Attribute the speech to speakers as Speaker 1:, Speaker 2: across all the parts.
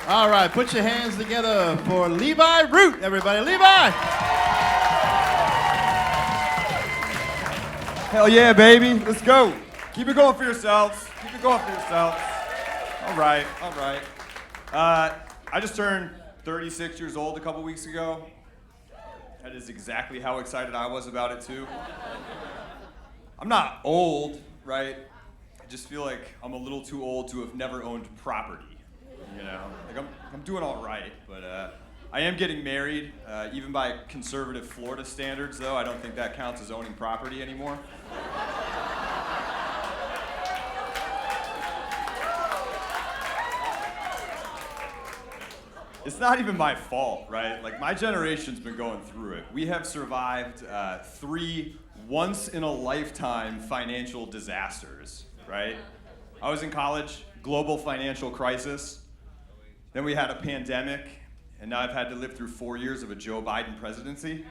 Speaker 1: All right, put your hands together for Levi Root, everybody. Levi!
Speaker 2: Hell yeah, baby. Let's go. Keep it going for yourselves. Keep it going for yourselves. All right, all right. I just turned 36 years old a couple weeks ago. That is exactly how excited I was about it, too. I'm not old, right? I just feel like I'm a little too old to have never owned property. You know, like I'm doing all right, but I am getting married. Even by conservative Florida standards, though, I don't think that counts as owning property anymore. It's not even my fault, right? Like, my generation's been going through it. We have survived 3 once-in-a-lifetime financial disasters, right? I was in college, global financial crisis. Then we had a pandemic, and now I've had to live through 4 years of a Joe Biden presidency.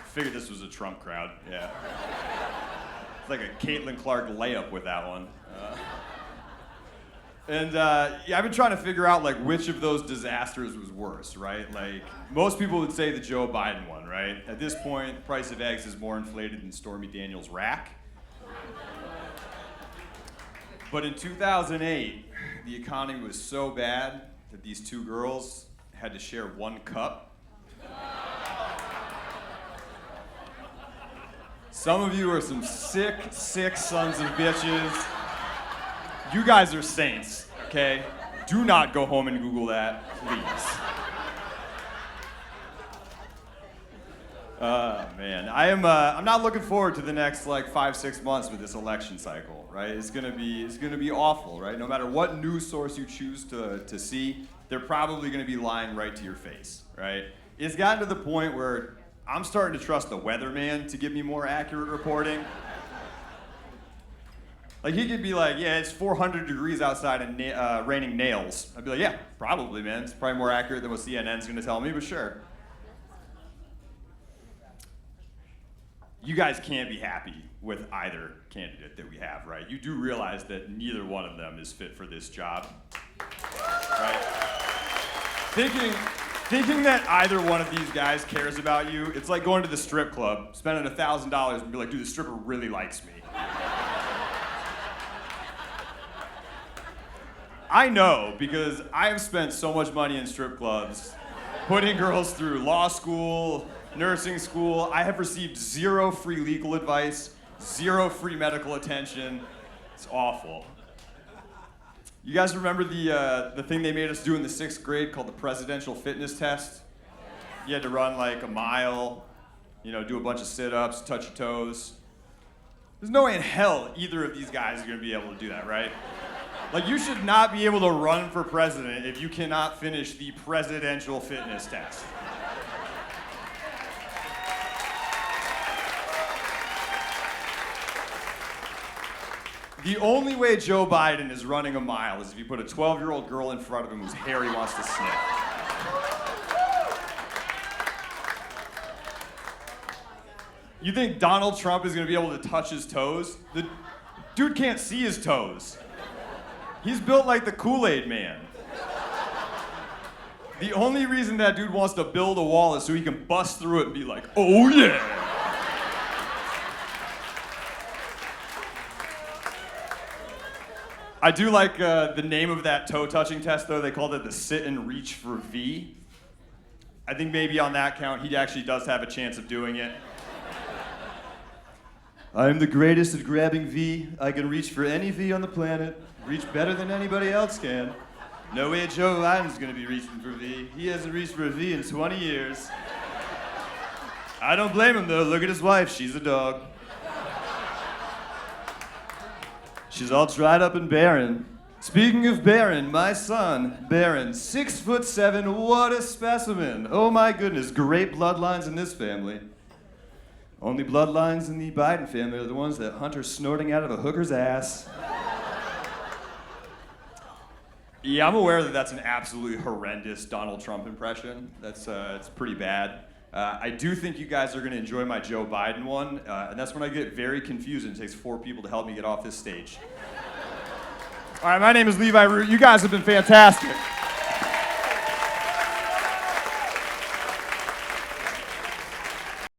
Speaker 2: Figured this was a Trump crowd, yeah. It's like a Caitlin Clark layup with that one. Yeah, I've been trying to figure out like which of those disasters was worse, right? Like, most people would say the Joe Biden one, right? At this point, the price of eggs is more inflated than Stormy Daniels' rack. But in 2008, the economy was so bad that these 2 girls had to share 1 cup. Some of you are some sick sons of bitches. You guys are saints, okay? Do not go home and Google that, please. Man, I'm not looking forward to the next like 5-6 months with this election cycle, right? It's gonna be awful, right? No matter what news source you choose to see, they're probably gonna be lying right to your face, right? It's gotten to the point where I'm starting to trust the weatherman to give me more accurate reporting. Like, he could be like, yeah, it's 400 degrees outside and raining nails. I'd be like, yeah, probably, man. It's probably more accurate than what CNN's gonna tell me, but sure. You guys can't be happy with either candidate that we have, right? You do realize that neither one of them is fit for this job, right? Thinking that either one of these guys cares about you, it's like going to the strip club, spending $1,000 and be like, dude, the stripper really likes me. I know, because I have spent so much money in strip clubs, putting girls through law school, nursing school. I have received 0 free legal advice, 0 free medical attention. It's awful. You guys remember the thing they made us do in the 6th grade called the presidential fitness test? You had to run like a mile, you know, do a bunch of sit-ups, touch your toes. There's no way in hell either of these guys are gonna be able to do that, right? Like, you should not be able to run for president if you cannot finish the presidential fitness test. The only way Joe Biden is running a mile is if you put a 12-year-old girl in front of him whose hair he wants to sniff. You think Donald Trump is gonna be able to touch his toes? The dude can't see his toes. He's built like the Kool-Aid man. The only reason that dude wants to build a wall is so he can bust through it and be like, oh yeah. I do like the name of that toe-touching test, though. They called it the sit and reach for V. I think maybe on that count, he actually does have a chance of doing it. I'm the greatest at grabbing V. I can reach for any V on the planet. Reach better than anybody else can. No way Joe Biden's gonna be reaching for V. He hasn't reached for a V in 20 years. I don't blame him, though. Look at his wife. She's a dog. She's all dried up and barren. Speaking of barren, my son, Barron, 6'7", what a specimen. Oh my goodness, great bloodlines in this family. Only bloodlines in the Biden family are the ones that Hunter's snorting out of a hooker's ass. Yeah, I'm aware that that's an absolutely horrendous Donald Trump impression. That's it's pretty bad. I do think you guys are going to enjoy my Joe Biden one, and that's when I get very confused and it takes 4 people to help me get off this stage. All right, my name is Levi Root. You guys have been fantastic.